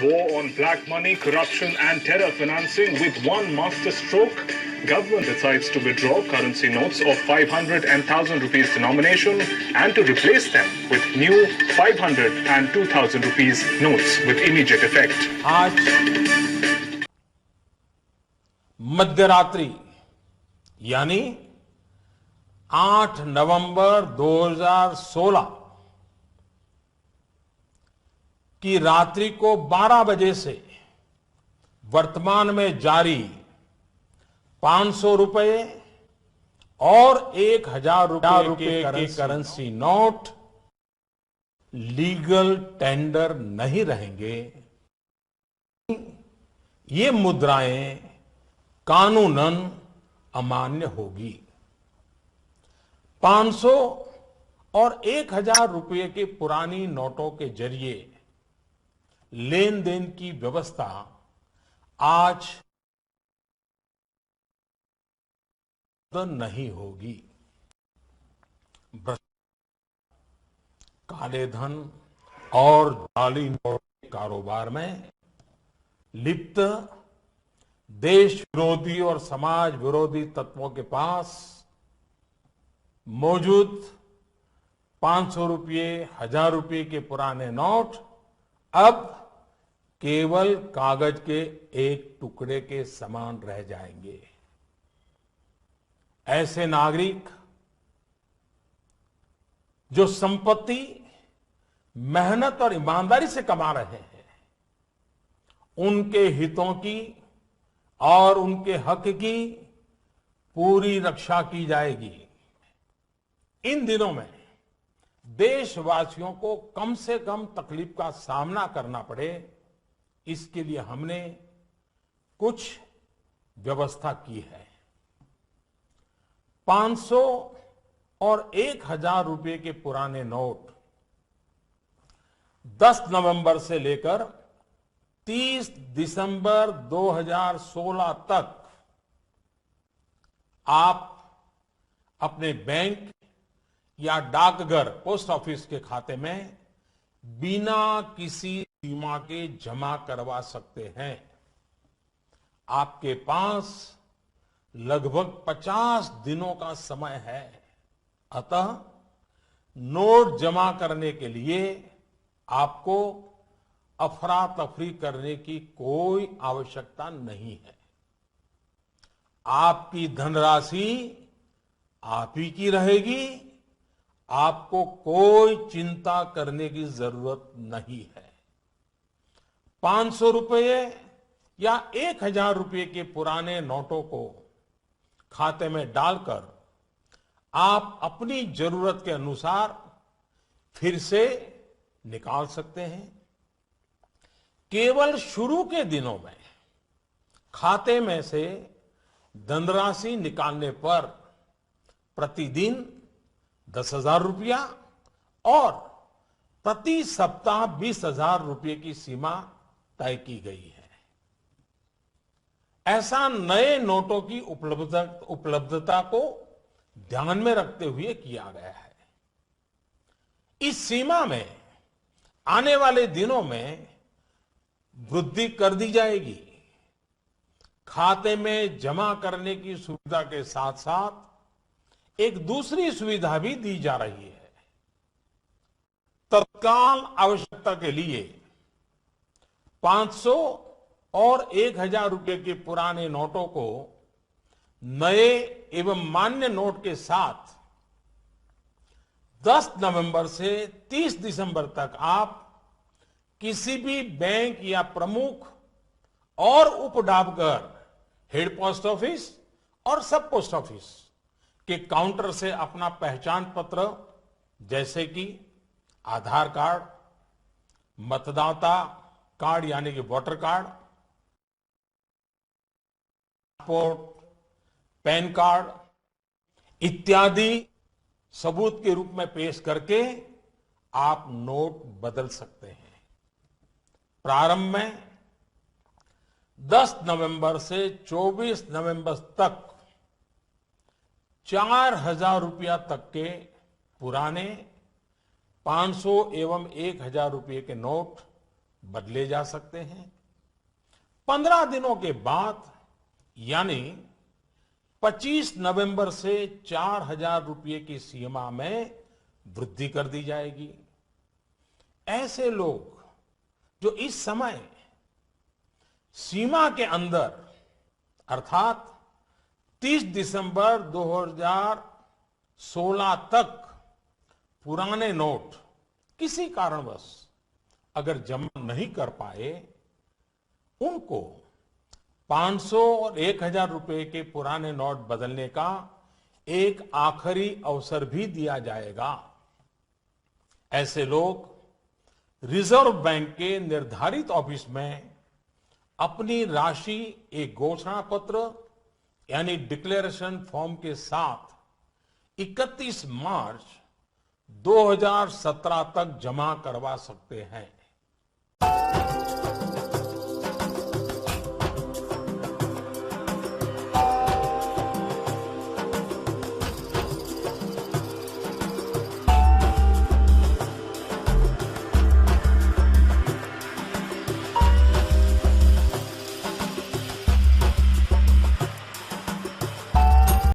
war on black money, corruption and terror financing with one master stroke. Government decides to withdraw currency notes of 500 and 1000 rupees denomination and to replace them with new 500 and 2000 rupees notes with immediate effect. आज मध्यरात्रि यानी 8 नवंबर 2016 की रात्रि को 12 बजे से वर्तमान में जारी 500 रुपए और 1000 रुपए के करेंसी नोट लीगल टेंडर नहीं रहेंगे। ये मुद्राएं कानूनन अमान्य होगी। 500 और 1000 रुपए के पुरानी नोटों के जरिए लेन देन की व्यवस्था आज नहीं होगी। काले धन और जाली नोट के कारोबार में लिप्त देश विरोधी और समाज विरोधी तत्वों के पास मौजूद 500 रुपये 1000 रुपये के पुराने नोट अब केवल कागज के एक टुकड़े के समान रह जाएंगे। ऐसे नागरिक जो संपत्ति मेहनत और ईमानदारी से कमा रहे हैं, उनके हितों की और उनके हक की पूरी रक्षा की जाएगी। इन दिनों में देशवासियों को कम से कम तकलीफ का सामना करना पड़े, इसके लिए हमने कुछ व्यवस्था की है। 500 और 1000 रुपए के पुराने नोट 10 नवंबर से लेकर 30 दिसंबर 2016 तक आप अपने बैंक या डाकघर पोस्ट ऑफिस के खाते में बिना किसी सीमा के जमा करवा सकते हैं। आपके पास लगभग 50 दिनों का समय है। अतः नोट जमा करने के लिए आपको अफरा तफरी करने की कोई आवश्यकता नहीं है। आपकी धनराशि आप ही की रहेगी। आपको कोई चिंता करने की जरूरत नहीं है। 500 रुपये या 1000 रुपये के पुराने नोटों को खाते में डालकर आप अपनी जरूरत के अनुसार फिर से निकाल सकते हैं। केवल शुरू के दिनों में खाते में से धनराशि निकालने पर प्रतिदिन 10,000 रुपया और प्रति सप्ताह 20,000 रुपये की सीमा तय की गई है। ऐसा नए नोटों की उपलब्धता को ध्यान में रखते हुए किया गया है। इस सीमा में आने वाले दिनों में वृद्धि कर दी जाएगी। खाते में जमा करने की सुविधा के साथ साथ एक दूसरी सुविधा भी दी जा रही है। तत्काल आवश्यकता के लिए 500 और 1000 रुपये के पुराने नोटों को नए एवं मान्य नोट के साथ 10 नवंबर से 30 दिसंबर तक आप किसी भी बैंक या प्रमुख और उप डाकघर, हेड पोस्ट ऑफिस और सब पोस्ट ऑफिस के काउंटर से अपना पहचान पत्र जैसे कि आधार कार्ड, मतदाता कार्ड यानी कि voter card, passport, pan card इत्यादि सबूत के रूप में पेश करके आप नोट बदल सकते हैं। प्रारंभ में 10 नवंबर से 24 नवंबर तक 4000 रुपया तक के पुराने 500 एवं 1000 रुपये के नोट बदले जा सकते हैं। 15 दिनों के बाद यानी 25 नवंबर से 4,000 रुपये की सीमा में वृद्धि कर दी जाएगी। ऐसे लोग जो इस समय सीमा के अंदर अर्थात 30 दिसंबर 2016 तक पुराने नोट किसी कारणवश अगर जमा नहीं कर पाए, उनको 500 और 1,000 रुपए के पुराने नोट बदलने का एक आखिरी अवसर भी दिया जाएगा। ऐसे लोग रिजर्व बैंक के निर्धारित ऑफिस में अपनी राशि एक घोषणा पत्र यानी डिक्लेरेशन फॉर्म के साथ 31 मार्च 2017 तक जमा करवा सकते हैं।